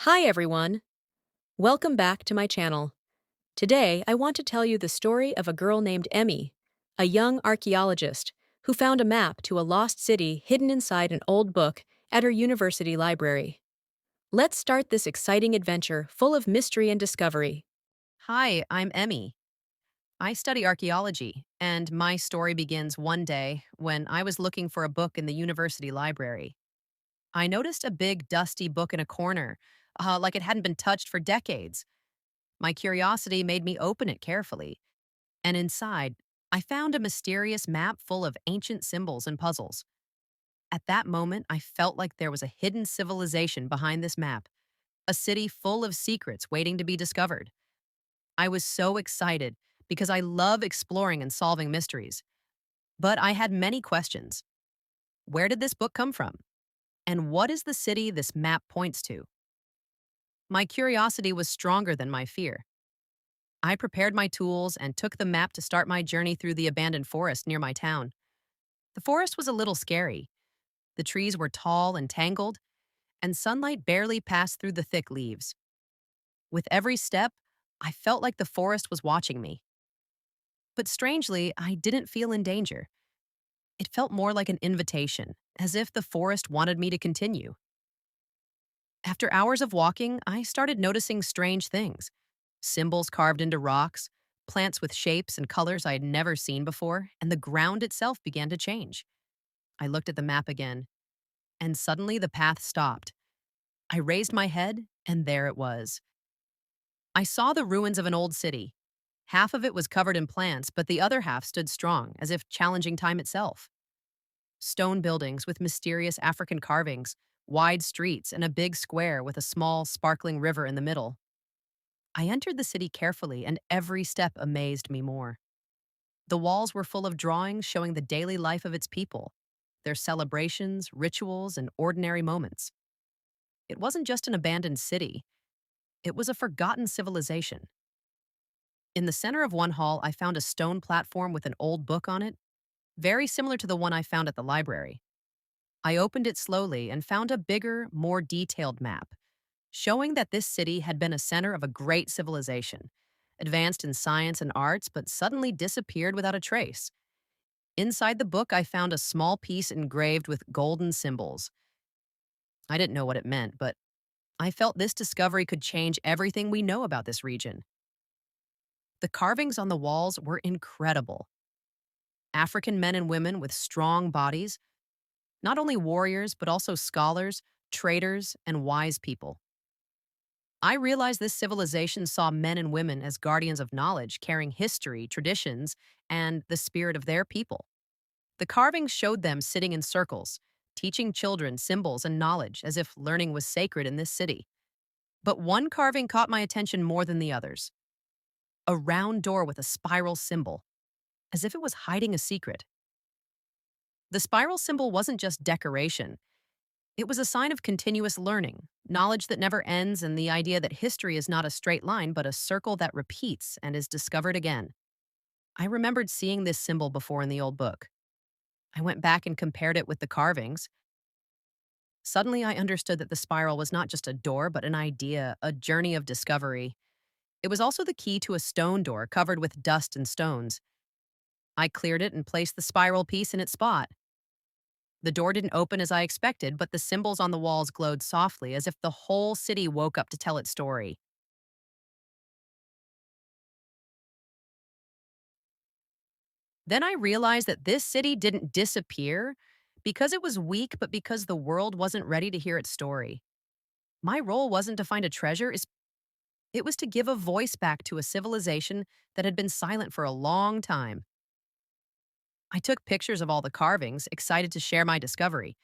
Hi everyone! Welcome back to my channel. Today I want to tell you the story of a girl named Emmy, a young archaeologist who found a map to a lost city hidden inside an old book at her university library. Let's start this exciting adventure full of mystery and discovery. Hi, I'm Emmy. I study archaeology, and my story begins one day when I was looking for a book in the university library. I noticed a big, dusty book in a corner, like it hadn't been touched for decades. My curiosity made me open it carefully, and inside, I found a mysterious map full of ancient symbols and puzzles. At that moment, I felt like there was a hidden civilization behind this map, a city full of secrets waiting to be discovered. I was so excited because I love exploring and solving mysteries. But I had many questions. Where did this book come from? And what is the city this map points to? My curiosity was stronger than my fear. I prepared my tools and took the map to start my journey through the abandoned forest near my town. The forest was a little scary. The trees were tall and tangled, and sunlight barely passed through the thick leaves. With every step, I felt like the forest was watching me. But strangely, I didn't feel in danger. It felt more like an invitation, as if the forest wanted me to continue. After hours of walking, I started noticing strange things: symbols carved into rocks, plants with shapes and colors I had never seen before, and the ground itself began to change. I looked at the map again, and suddenly the path stopped. I raised my head, and there it was. I saw the ruins of an old city. Half of it was covered in plants, but the other half stood strong, as if challenging time itself. Stone buildings with mysterious African carvings, wide streets, and a big square with a small, sparkling river in the middle. I entered the city carefully, and every step amazed me more. The walls were full of drawings showing the daily life of its people, their celebrations, rituals, and ordinary moments. It wasn't just an abandoned city, it was a forgotten civilization. In the center of one hall, I found a stone platform with an old book on it, very similar to the one I found at the library. I opened it slowly and found a bigger, more detailed map, showing that this city had been a center of a great civilization, advanced in science and arts, but suddenly disappeared without a trace. Inside the book, I found a small piece engraved with golden symbols. I didn't know what it meant, but I felt this discovery could change everything we know about this region. The carvings on the walls were incredible. African men and women with strong bodies, not only warriors, but also scholars, traders, and wise people. I realized this civilization saw men and women as guardians of knowledge, carrying history, traditions, and the spirit of their people. The carvings showed them sitting in circles, teaching children symbols and knowledge as if learning was sacred in this city. But one carving caught my attention more than the others: a round door with a spiral symbol, as if it was hiding a secret. The spiral symbol wasn't just decoration, it was a sign of continuous learning, knowledge that never ends, and the idea that history is not a straight line but a circle that repeats and is discovered again. I remembered seeing this symbol before in the old book. I went back and compared it with the carvings. Suddenly, I understood that the spiral was not just a door, but an idea, a journey of discovery. It was also the key to a stone door covered with dust and stones. I cleared it and placed the spiral piece in its spot. The door didn't open as I expected, but the symbols on the walls glowed softly, as if the whole city woke up to tell its story. Then I realized that this city didn't disappear because it was weak, but because the world wasn't ready to hear its story. My role wasn't to find a treasure, it was to give a voice back to a civilization that had been silent for a long time. I took pictures of all the carvings, excited to share my discovery,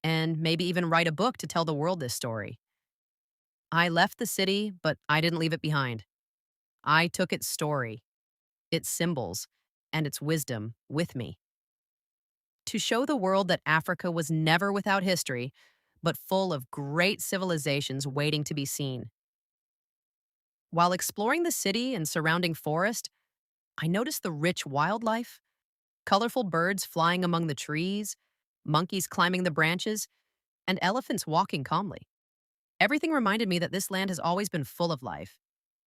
and maybe even write a book to tell the world this story. I left the city, but I didn't leave it behind. I took its story, its symbols, and its wisdom with me to show the world that Africa was never without history, but full of great civilizations waiting to be seen. While exploring the city and surrounding forest, I noticed the rich wildlife: colorful birds flying among the trees, monkeys climbing the branches, and elephants walking calmly. Everything reminded me that this land has always been full of life,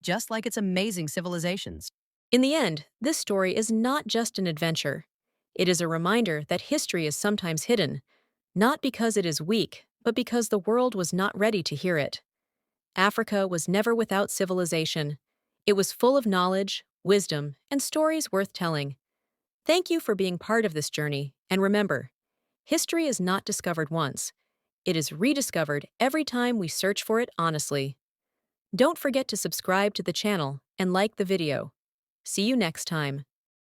just like its amazing civilizations. In the end, this story is not just an adventure. It is a reminder that history is sometimes hidden, not because it is weak, but because the world was not ready to hear it. Africa was never without civilization. It was full of knowledge, wisdom, and stories worth telling. Thank you for being part of this journey, and remember, history is not discovered once. It is rediscovered every time we search for it honestly. Don't forget to subscribe to the channel and like the video. See you next time.